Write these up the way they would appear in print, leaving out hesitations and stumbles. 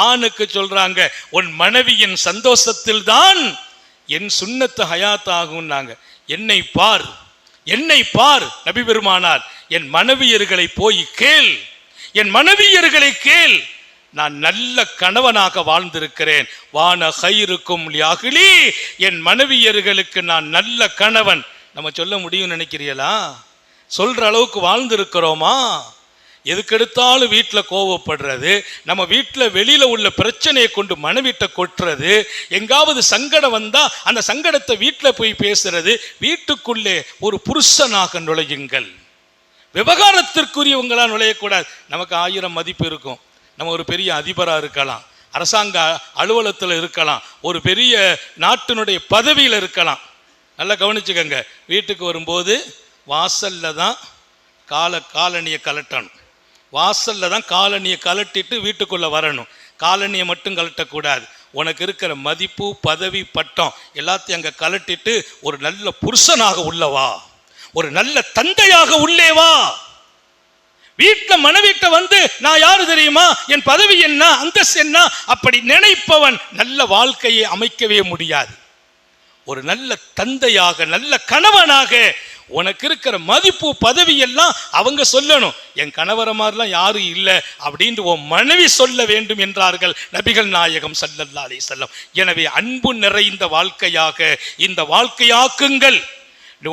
ஆணுக்கு சொல்றாங்க, உன் மனைவியின் சந்தோஷத்தில் தான் என் சுன்னத்து ஹயாத் ஆகும்னாங்க. என்னை பார், என்னை பார் நபி பெருமானார், என் மனைவியர்களை போய் கேள், என் மனைவியர்களை கேள், நான் நல்ல கணவனாக வாழ்ந்திருக்கிறேன். வான கைருக்கும் லியாஹ்லி, என் மனைவியர்களுக்கு நான் நல்ல கணவன். நம்ம சொல்ல முடியும் நினைக்கிறீங்களா? சொல்ற அளவுக்கு வாழ்ந்திருக்கிறோமா? எதுக்கெடுத்தாலும் வீட்டில் கோவப்படுறது, நம்ம வீட்டில் வெளியில உள்ள பிரச்சனையை கொண்டு மனைவிட்ட கொட்டுறது, எங்காவது சங்கடம் வந்தா அந்த சங்கடத்தை வீட்டில் போய் பேசுறது. வீட்டுக்குள்ளே ஒரு புருஷனாக நுழையுங்கள், விவகாரத்திற்குரியவங்களா நுழையக்கூடாது. நமக்கு 1000 மதிப்பு இருக்கும், நம்ம ஒரு பெரிய அதிபராக இருக்கலாம், அரசாங்க அலுவலகத்தில் இருக்கலாம், ஒரு பெரிய நாட்டினுடைய பதவியில் இருக்கலாம். நல்லா கவனிச்சுக்கங்க, வீட்டுக்கு வரும்போது வாசல்ல தான் காலணியை கலட்டணும், வாசல்ல தான் காலணியை கலட்டிட்டு வீட்டுக்குள்ள வரணும். காலணியை மட்டும் கலட்டக்கூடாது. உனக்கு இருக்கிற மதிப்பு, பதவி, பட்டம் எல்லாத்தையும் அங்கே கலட்டிட்டு ஒரு நல்ல புருஷனாக உள்ளவா, ஒரு நல்ல தந்தையாக உள்ளே வா. வீட்டில் மனைவிட்ட வந்து நான் யாரு தெரியுமா, என் பதவி என்ன, அந்தஸ்து என்ன, அப்படி நினைப்பவன் நல்ல வாழ்க்கையை அமைக்கவே முடியாது. ஒரு நல்ல தந்தையாக, நல்ல கணவனாக, உனக்கு இருக்கிற மதிப்பு பதவி எல்லாம் அவங்க சொல்லணும். என் கணவர மாதிரிலாம் யாரும் இல்லை அப்படின்னு உன் மனைவி சொல்ல வேண்டும் என்றார்கள் நபிகள் நாயகம் ஸல்லல்லாஹு அலைஹி வஸல்லம். எனவே அன்பு நிறைந்த வாழ்க்கையாக இந்த வாழ்க்கையாக்குங்கள்.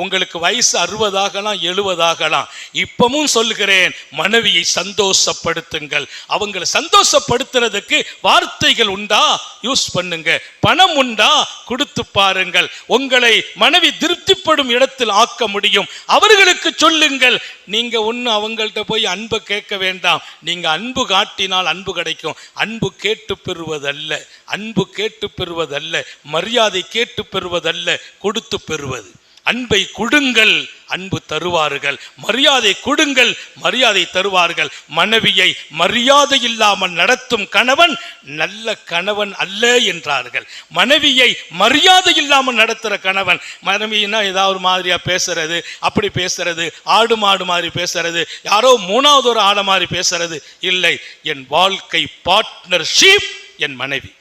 உங்களுக்கு வயசு 60 ஆகலாம், 70 ஆகலாம். இப்பவும் சொல்கிறேன், மனைவியை சந்தோஷப்படுத்துங்கள். அவங்களை சந்தோஷப்படுத்துறதுக்கு வார்த்தைகள் உண்டா, யூஸ் பண்ணுங்க. பணம் உண்டா, கொடுத்து பாருங்கள். உங்களை மனைவி திருப்திப்படும் இடத்தில் ஆக்க முடியும். அவர்களுக்கு சொல்லுங்கள். நீங்க ஒண்ணு அவங்கள்ட்ட போய் அன்பை கேட்க வேண்டாம். நீங்க அன்பு காட்டினால் அன்பு கிடைக்கும். அன்பு கேட்டு பெறுவதல்ல, அன்பு கேட்டு பெறுவதல்ல, மரியாதை கேட்டு பெறுவதல்ல, கொடுத்து பெறுவது. அன்பை கொடுங்கள், அன்பு தருவார்கள். மரியாதை கொடுங்கள், மரியாதை தருவார்கள். மனைவியை மரியாதை இல்லாமல் நடத்தும் கணவன் நல்ல கணவன் அல்ல என்றார்கள். மனைவியை மரியாதை இல்லாமல் நடத்துகிற கணவன், மனைவினா ஏதாவது மாதிரியா பேசுறது, அப்படி பேசுறது, ஆடு மாடு மாதிரி பேசுறது, யாரோ 3வது ஒரு ஆடு மாதிரி பேசுறது இல்லை. என் வாழ்க்கை பார்ட்னர்ஷிப் என் மனைவி,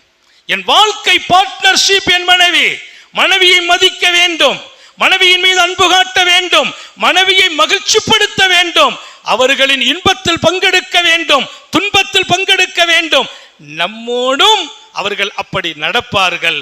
என் வாழ்க்கை பார்ட்னர்ஷிப் என் மனைவி. மனைவியை மதிக்க வேண்டும், மனைவியின் மீது அன்பு காட்ட வேண்டும், மனைவியை மகிழ்ச்சிப்படுத்த வேண்டும், அவர்களின் இன்பத்தில் பங்கெடுக்க வேண்டும், துன்பத்தில் பங்கெடுக்க வேண்டும். நம்மோடும் அவர்கள் அப்படி நடப்பார்கள்.